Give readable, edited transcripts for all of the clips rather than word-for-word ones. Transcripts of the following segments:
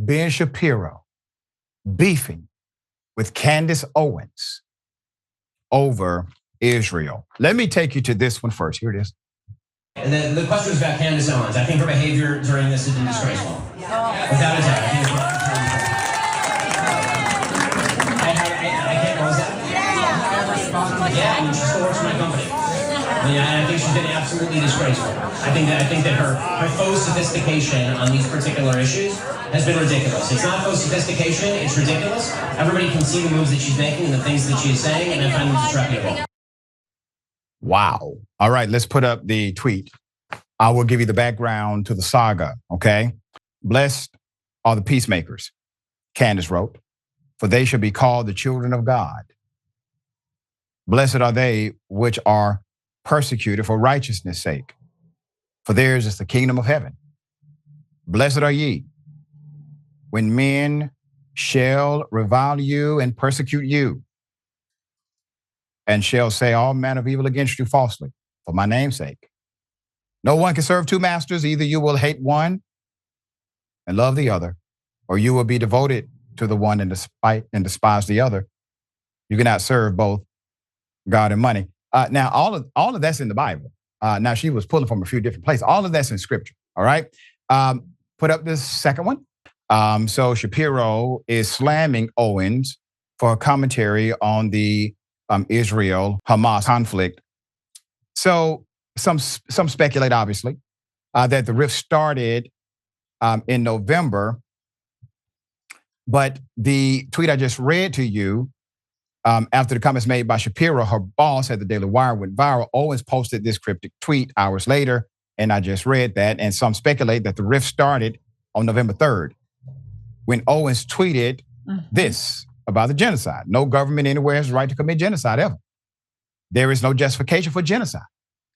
Ben Shapiro beefing with Candace Owens over Israel. Let me take you to this one first. Here it is. And the question was about Candace Owens. I think her behavior during this has been disgraceful. Without a doubt. I can't, what was that? Yeah, I mean, she still works for my company. I think she's been absolutely disgraceful. I think that her faux sophistication on these particular issues has been ridiculous. It's not faux sophistication, it's ridiculous. Everybody can see the moves that she's making and the things that she's saying, and I find them disreputable. Wow. All right, let's put up the tweet. I will give you the background to the saga, okay? Blessed are the peacemakers, Candace wrote, for they shall be called the children of God. Blessed are they which are persecuted for righteousness' sake, for theirs is the kingdom of heaven. Blessed are ye when men shall revile you and persecute you, and shall say all manner of evil against you falsely for my name's sake. No one can serve two masters. Either you will hate one and love the other, or you will be devoted to the one and despise the other. You cannot serve both God and money. Now, all of that's in the Bible. Now, she was pulling from a few different places. All of that's in Scripture, all right? Put up this second one. So Shapiro is slamming Owens for a commentary on the Israel-Hamas conflict. So some speculate, obviously, that the rift started in November. But the tweet I just read to you, after the comments made by Shapiro, her boss at the Daily Wire went viral. Owens posted this cryptic tweet hours later, and I just read that. And some speculate that the rift started on November 3rd, when Owens tweeted this about the genocide. No government anywhere has the right to commit genocide ever. There is no justification for genocide,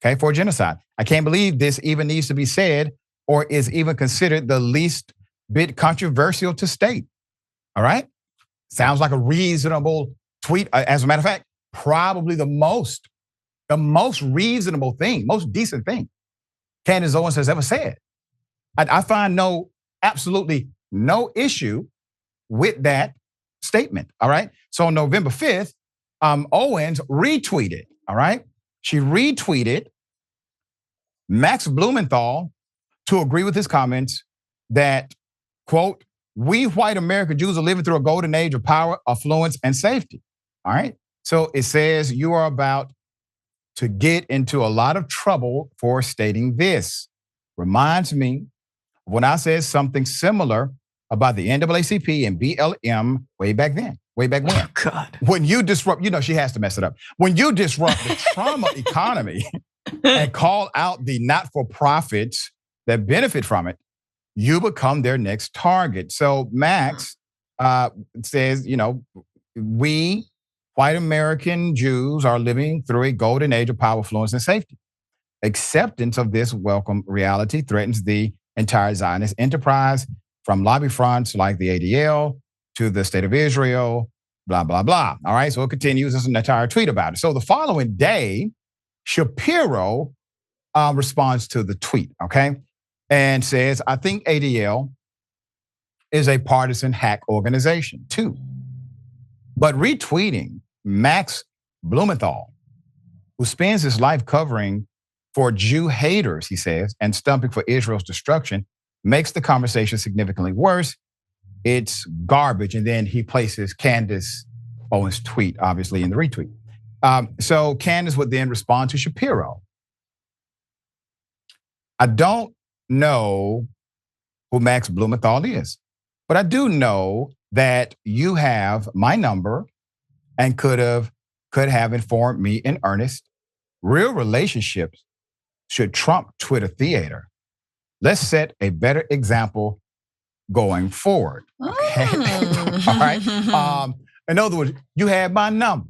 okay, for genocide. I can't believe this even needs to be said or is even considered the least bit controversial to state, all right? Sounds like a reasonable tweet. As a matter of fact, probably the most reasonable thing, most decent thing Candace Owens has ever said. I find absolutely no issue with that statement, all right? So on November 5th, Owens retweeted, all right? She retweeted Max Blumenthal to agree with his comments that, quote, we white American Jews are living through a golden age of power, affluence, and safety, all right? So it says you are about to get into a lot of trouble for stating this. Reminds me of when I said something similar about the NAACP and BLM way back when. Oh, God. When you disrupt, she has to mess it up. When you disrupt the trauma economy and call out the not-for-profits that benefit from it, you become their next target. So Max says, we white American Jews are living through a golden age of power, affluence, and safety. Acceptance of this welcome reality threatens the entire Zionist enterprise, from lobby fronts like the ADL to the State of Israel, blah, blah, blah. All right, so it continues. There's an entire tweet about it. So the following day, Shapiro responds to the tweet, okay? And says, I think ADL is a partisan hack organization too. But retweeting Max Blumenthal, who spends his life covering for Jew haters, he says, and stumping for Israel's destruction, makes the conversation significantly worse. It's garbage. And then he places Candace Owens' tweet, obviously, in the retweet. So Candace would then respond to Shapiro. I don't know who Max Blumenthal is, but I do know that you have my number and could have informed me in earnest. Real relationships should trump Twitter theater. Let's set a better example going forward. Okay. All right. In other words, you had my number.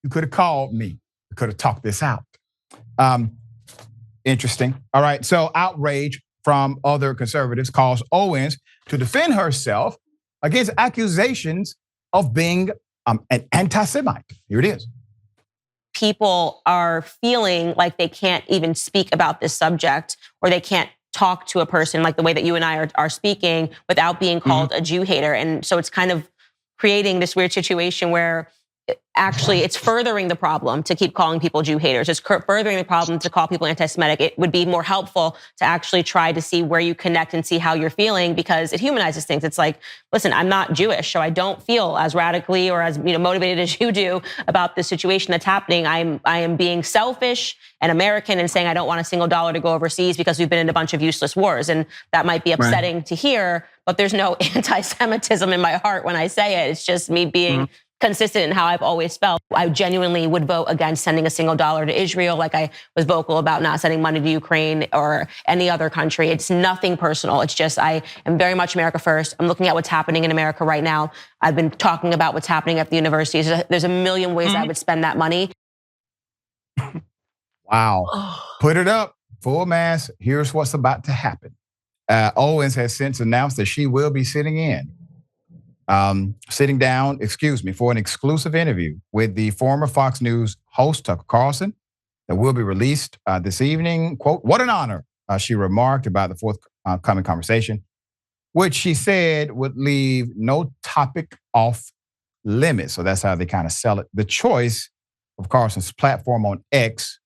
You could have called me. You could have talked this out. Interesting. All right. So outrage from other conservatives caused Owens to defend herself against accusations of being an anti-Semite. Here it is. People are feeling like they can't even speak about this subject, or they can't talk to a person like the way that you and I are speaking without being called a Jew hater. And so it's kind of creating this weird situation where actually it's furthering the problem to keep calling people Jew haters. It's furthering the problem to call people anti-Semitic. It would be more helpful to actually try to see where you connect and see how you're feeling, because it humanizes things. It's like, listen, I'm not Jewish, so I don't feel as radically or as motivated as you do about the situation that's happening. I am being selfish and American and saying I don't want a single dollar to go overseas because we've been in a bunch of useless wars. And that might be upsetting to hear, but there's no anti-Semitism in my heart when I say it. It's just me being consistent in how I've always felt. I genuinely would vote against sending a single dollar to Israel, like I was vocal about not sending money to Ukraine or any other country. It's nothing personal. It's just I am very much America first. I'm looking at what's happening in America right now. I've been talking about what's happening at the universities. There's a million ways I would spend that money. Wow. Put it up, full mass. Here's what's about to happen. Owens has since announced that she will be sitting down, for an exclusive interview with the former Fox News host, Tucker Carlson, that will be released this evening. Quote, "What an honor," she remarked about the forthcoming conversation, which she said would leave no topic off limits. So that's how they kind of sell it. The choice of Carlson's platform on X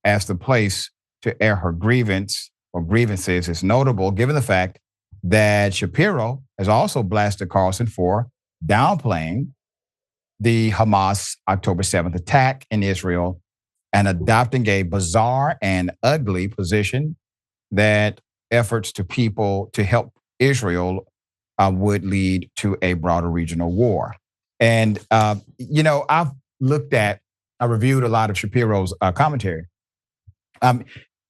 as the place to air her grievances is notable, given the fact that Shapiro has also blasted Carlson for downplaying the Hamas October 7th attack in Israel and adopting a bizarre and ugly position that efforts to help Israel would lead to a broader regional war. And, I've reviewed a lot of Shapiro's commentary.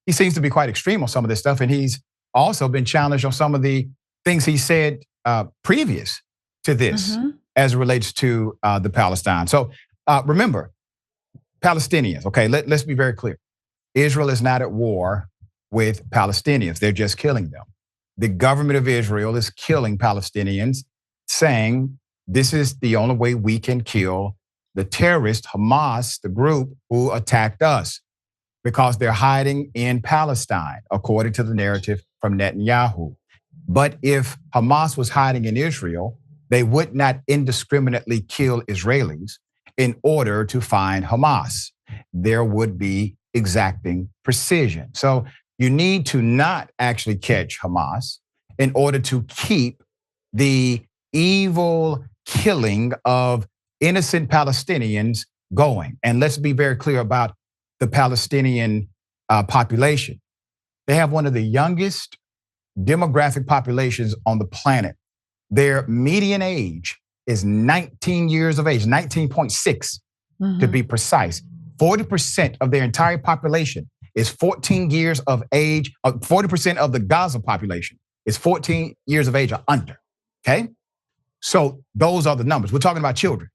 He seems to be quite extreme on some of this stuff, and he's also been challenged on some of the things he said previous to this as it relates to the Palestine. So remember, Palestinians, okay, let's be very clear. Israel is not at war with Palestinians. They're just killing them. The government of Israel is killing Palestinians, saying this is the only way we can kill the terrorist Hamas, the group who attacked us, because they're hiding in Palestine, according to the narrative from Netanyahu. But if Hamas was hiding in Israel, they would not indiscriminately kill Israelis in order to find Hamas. There would be exacting precision. So you need to not actually catch Hamas in order to keep the evil killing of innocent Palestinians going. And let's be very clear about the Palestinian population. They have one of the youngest demographic populations on the planet. Their median age is 19 years of age, 19.6 to be precise. 40% of their entire population is 14 years of age. 40% of the Gaza population is 14 years of age or under, okay? So those are the numbers. We're talking about children.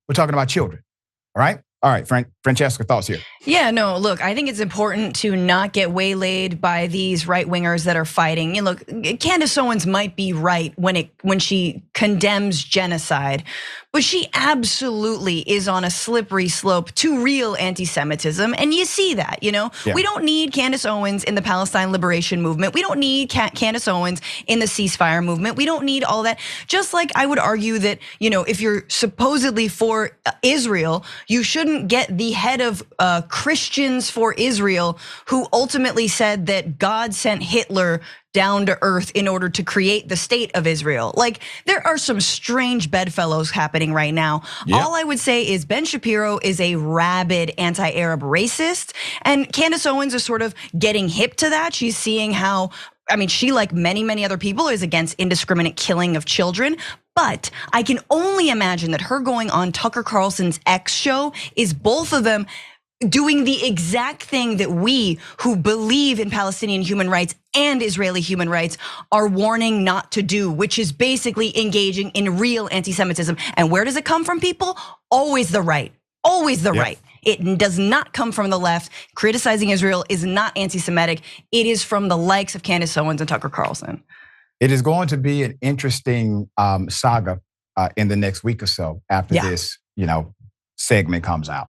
All right? All right, Francesca, thoughts here. Yeah, no, look, I think it's important to not get waylaid by these right-wingers that are fighting. Look, Candace Owens might be right when she condemns genocide, but she absolutely is on a slippery slope to real anti-Semitism, and you see that, Yeah. We don't need Candace Owens in the Palestine liberation movement. We don't need Candace Owens in the ceasefire movement. We don't need all that. Just like I would argue that, if you're supposedly for Israel, you shouldn't get the head of Christians for Israel, who ultimately said that God sent Hitler down to earth in order to create the state of Israel. Like, there are some strange bedfellows happening right now. Yep. All I would say is Ben Shapiro is a rabid anti-Arab racist, and Candace Owens is sort of getting hip to that. She's seeing how, she, like many, many other people, is against indiscriminate killing of children. But I can only imagine that her going on Tucker Carlson's X show is both of them doing the exact thing that we who believe in Palestinian human rights and Israeli human rights are warning not to do, which is basically engaging in real anti-Semitism. And where does it come from, people? Always the right, always the right. It does not come from the left. Criticizing Israel is not anti-Semitic. It is from the likes of Candace Owens and Tucker Carlson. It is going to be an interesting saga in the next week or so after this, segment comes out.